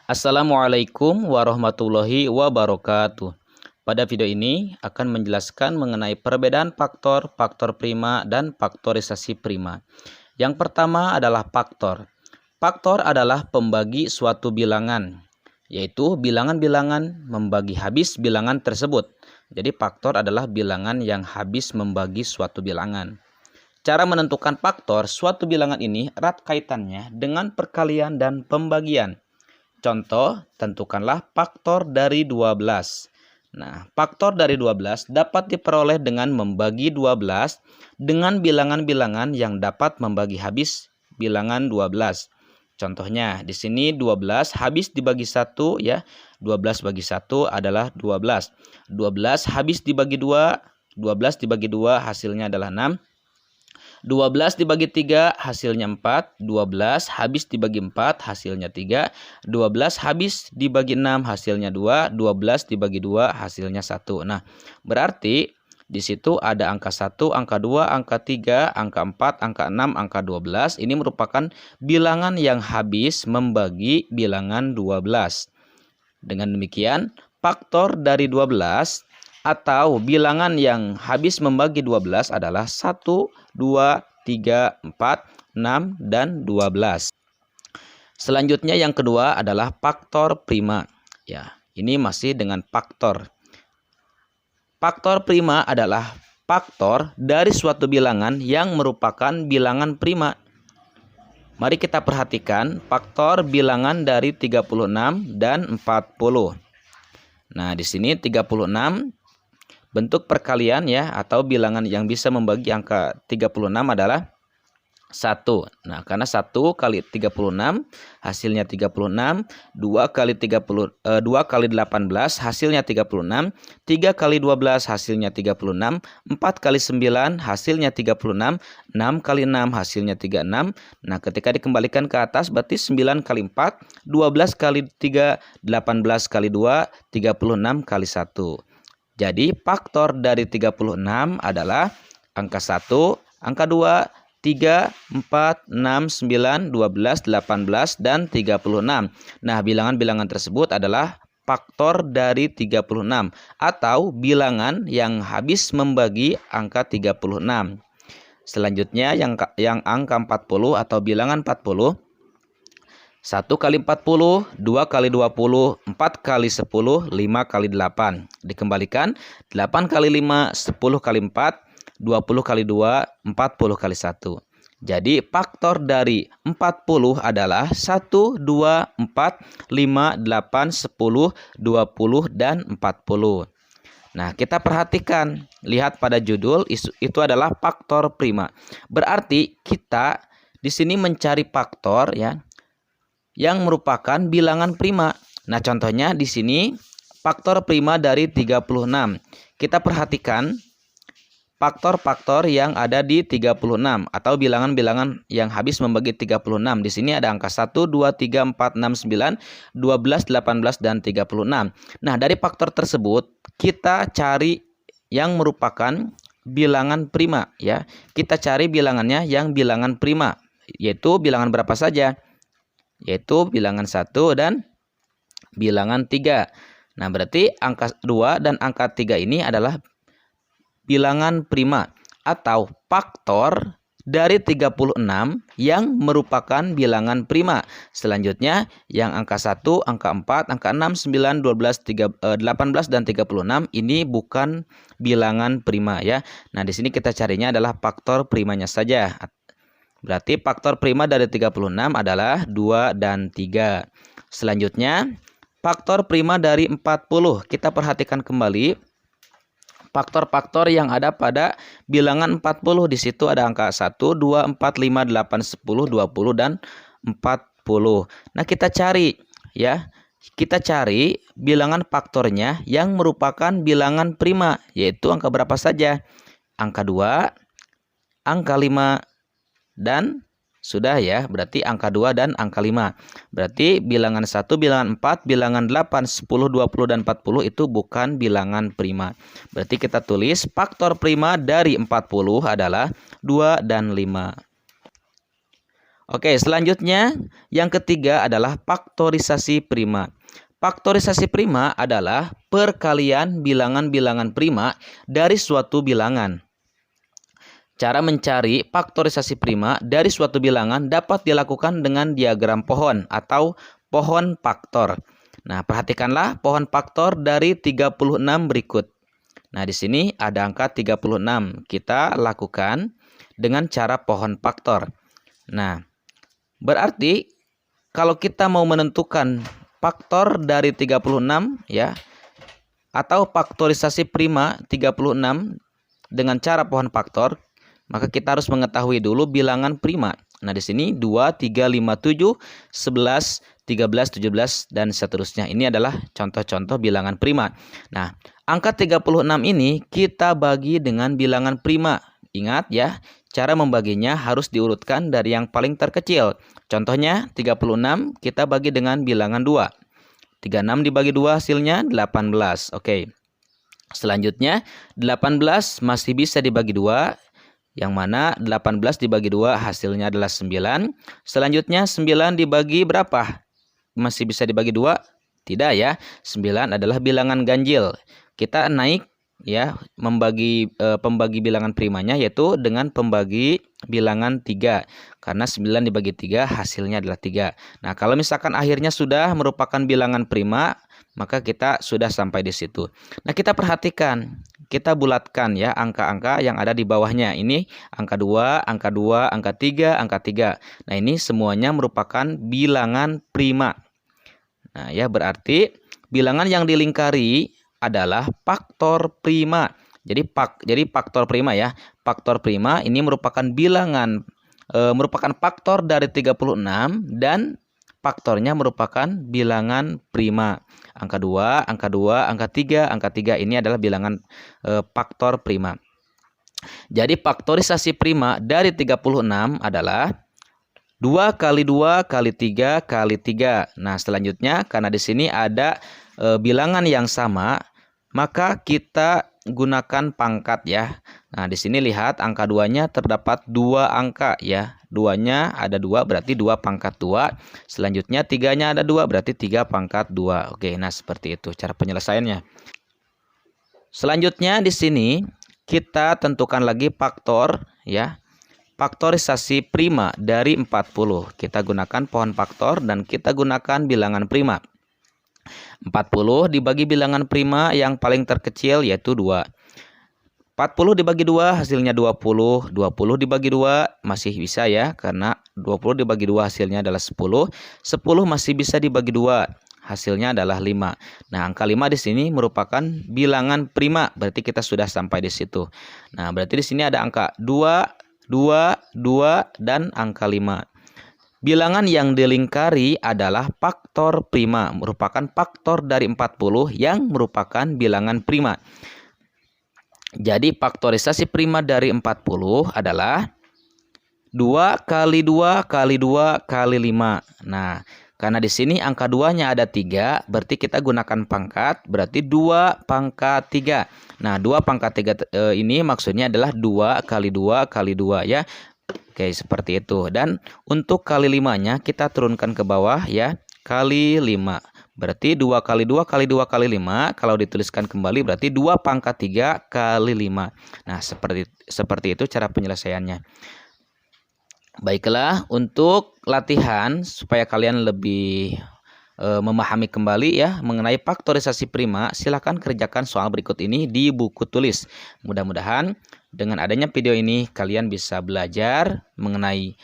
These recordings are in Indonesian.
Assalamualaikum warahmatullahi wabarakatuh. Pada video ini akan menjelaskan mengenai perbedaan faktor prima dan faktorisasi prima. Yang pertama adalah faktor. Faktor adalah pembagi suatu bilangan, yaitu bilangan-bilangan membagi habis bilangan tersebut. Jadi faktor adalah bilangan yang habis membagi suatu bilangan. Cara menentukan faktor suatu bilangan ini erat kaitannya dengan perkalian dan pembagian. Contoh, tentukanlah faktor dari 12. Nah, faktor dari 12 dapat diperoleh dengan membagi 12 dengan bilangan-bilangan yang dapat membagi habis bilangan 12. Contohnya, di sini 12 habis dibagi 1 ya. 12 bagi 1 adalah 12. 12 habis dibagi 2, 12 dibagi 2 hasilnya adalah 6. 12 dibagi 3 hasilnya 4, 12 habis dibagi 4 hasilnya 3, 12 habis dibagi 6 hasilnya 2, 12 dibagi 2 hasilnya 1. Nah, berarti di situ ada angka 1, angka 2, angka 3, angka 4, angka 6, angka 12. Ini merupakan bilangan yang habis membagi bilangan 12. Dengan demikian, faktor dari 12 atau bilangan yang habis membagi 12 adalah 1, 2, 3, 4, 6, dan 12. Selanjutnya yang kedua adalah faktor prima. Ya, ini masih dengan faktor. Faktor prima adalah faktor dari suatu bilangan yang merupakan bilangan prima. Mari kita perhatikan faktor bilangan dari 36 dan 40. Nah, di sini 36 bentuk perkalian ya atau bilangan yang bisa membagi angka 36 adalah 1. Nah, karena 1 kali 36 hasilnya 36, 2 kali 18 hasilnya 36, 3 kali 12 hasilnya 36, 4 kali 9 hasilnya 36, 6 kali 6 hasilnya 36. Nah, ketika dikembalikan ke atas berarti 9 kali 4, 12 kali 3, 18 kali 2, 36 kali 1. Jadi faktor dari 36 adalah angka 1, angka 2, 3, 4, 6, 9, 12, 18, dan 36. Nah, bilangan-bilangan tersebut adalah faktor dari 36 atau bilangan yang habis membagi angka 36. Selanjutnya yang angka 40 atau bilangan 40. 1 kali 40, 2 kali 20, 4 kali 10, 5 kali 8. Dikembalikan 8 kali 5, 10 kali 4, 20 kali 2, 40 kali 1. Jadi faktor dari 40 adalah 1, 2, 4, 5, 8, 10, 20, dan 40. Nah, kita perhatikan, lihat pada judul itu adalah faktor prima. Berarti kita di sini mencari faktor ya yang merupakan bilangan prima. Nah, contohnya di sini faktor prima dari 36. Kita perhatikan faktor-faktor yang ada di 36 atau bilangan-bilangan yang habis membagi 36. Di sini ada angka 1, 2, 3, 4, 6, 9, 12, 18, dan 36. Nah, dari faktor tersebut kita cari yang merupakan bilangan prima ya. Kita cari bilangannya yang bilangan prima, yaitu bilangan berapa saja? Yaitu bilangan 1 dan bilangan 3. Nah, berarti angka 2 dan angka 3 ini adalah bilangan prima atau faktor dari 36 yang merupakan bilangan prima. Selanjutnya yang angka 1, angka 4, angka 6, 9, 12, 18, dan 36 ini bukan bilangan prima ya. Nah, di sini kita carinya adalah faktor primanya saja. Berarti faktor prima dari 36 adalah 2 dan 3. Selanjutnya, faktor prima dari 40. Kita perhatikan kembali faktor-faktor yang ada pada bilangan 40. Di situ ada angka 1, 2, 4, 5, 8, 10, 20, dan 40. Nah, kita cari ya. Kita cari bilangan faktornya yang merupakan bilangan prima, yaitu angka berapa saja? Angka 2, angka 5, dan sudah ya, berarti angka 2 dan angka 5. Berarti bilangan 1, bilangan 4, bilangan 8, 10, 20, dan 40 itu bukan bilangan prima. Berarti kita tulis faktor prima dari 40 adalah 2 dan 5. Oke, selanjutnya yang ketiga adalah faktorisasi prima. Faktorisasi prima adalah perkalian bilangan-bilangan prima dari suatu bilangan. Cara mencari faktorisasi prima dari suatu bilangan dapat dilakukan dengan diagram pohon atau pohon faktor. Nah, perhatikanlah pohon faktor dari 36 berikut. Nah, di sini ada angka 36. Kita lakukan dengan cara pohon faktor. Nah, berarti kalau kita mau menentukan faktor dari 36 ya, atau faktorisasi prima 36 dengan cara pohon faktor, maka kita harus mengetahui dulu bilangan prima. Nah, di sini 2, 3, 5, 7, 11, 13, 17 dan seterusnya. Ini adalah contoh-contoh bilangan prima. Nah, angka 36 ini kita bagi dengan bilangan prima. Ingat ya, cara membaginya harus diurutkan dari yang paling terkecil. Contohnya 36 kita bagi dengan bilangan 2. 36 dibagi 2 hasilnya 18. Oke. Selanjutnya 18 masih bisa dibagi 2. Yang mana 18 dibagi 2 hasilnya adalah 9. Selanjutnya 9 dibagi berapa? Masih bisa dibagi 2? Tidak ya. 9 adalah bilangan ganjil. Kita naik ya membagi pembagi bilangan primanya yaitu dengan pembagi bilangan 3. Karena 9 dibagi 3 hasilnya adalah 3. Nah, kalau misalkan akhirnya sudah merupakan bilangan prima, maka kita sudah sampai di situ. Nah, kita perhatikan, kita bulatkan ya angka-angka yang ada di bawahnya. Ini angka 2, angka 2, angka 3, angka 3. Nah, ini semuanya merupakan bilangan prima. Nah, ya berarti bilangan yang dilingkari adalah faktor prima. Jadi faktor prima ya. Faktor prima ini merupakan bilangan merupakan faktor dari 36 dan faktornya merupakan bilangan prima. Angka 2, angka 2, angka 3, angka 3 ini adalah bilangan faktor prima. Jadi faktorisasi prima dari 36 adalah 2 kali 2 kali 3 kali 3. Nah, selanjutnya karena di sini ada bilangan yang sama, maka kita gunakan pangkat ya. Nah, di sini lihat angka 2-nya terdapat 2 angka ya. 2-nya ada 2 berarti 2 pangkat 2. Selanjutnya 3-nya ada 2 berarti 3 pangkat 2. Oke, nah seperti itu cara penyelesaiannya. Selanjutnya di sini kita tentukan lagi faktor ya. Faktorisasi prima dari 40. Kita gunakan pohon faktor dan kita gunakan bilangan prima. 40 dibagi bilangan prima yang paling terkecil yaitu 2. 40 dibagi 2 hasilnya 20. 20 dibagi 2 masih bisa ya, karena 20 dibagi 2 hasilnya adalah 10. 10 masih bisa dibagi 2. Hasilnya adalah 5. Nah, angka 5 di sini merupakan bilangan prima. Berarti kita sudah sampai di situ. Nah, berarti di sini ada angka 2, 2, 2 dan angka 5. Bilangan yang dilingkari adalah faktor prima, merupakan faktor dari 40 yang merupakan bilangan prima. Jadi faktorisasi prima dari 40 adalah 2 kali 2 kali 2 kali 5. Nah, karena di sini angka 2-nya ada 3, berarti kita gunakan pangkat, berarti 2 pangkat 3. Nah, 2 pangkat 3 ini maksudnya adalah 2 kali 2 kali 2 ya. Oke, seperti itu. Dan untuk kali 5-nya kita turunkan ke bawah ya. Kali 5. Berarti 2 kali 2 kali 2 kali 5. Kalau dituliskan kembali berarti 2 pangkat 3 kali 5. Nah, seperti itu cara penyelesaiannya. Baiklah, untuk latihan supaya kalian lebih memahami kembali ya mengenai faktorisasi prima, silakan kerjakan soal berikut ini di buku tulis. Mudah-mudahan dengan adanya video ini kalian bisa belajar mengenai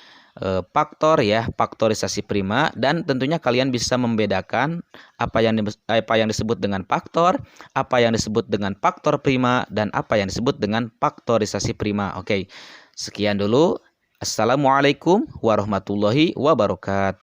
faktor ya, faktorisasi prima, dan tentunya kalian bisa membedakan apa yang disebut dengan faktor, apa yang disebut dengan faktor prima, dan apa yang disebut dengan faktorisasi prima. Oke, sekian dulu. Assalamualaikum warahmatullahi wabarakatuh.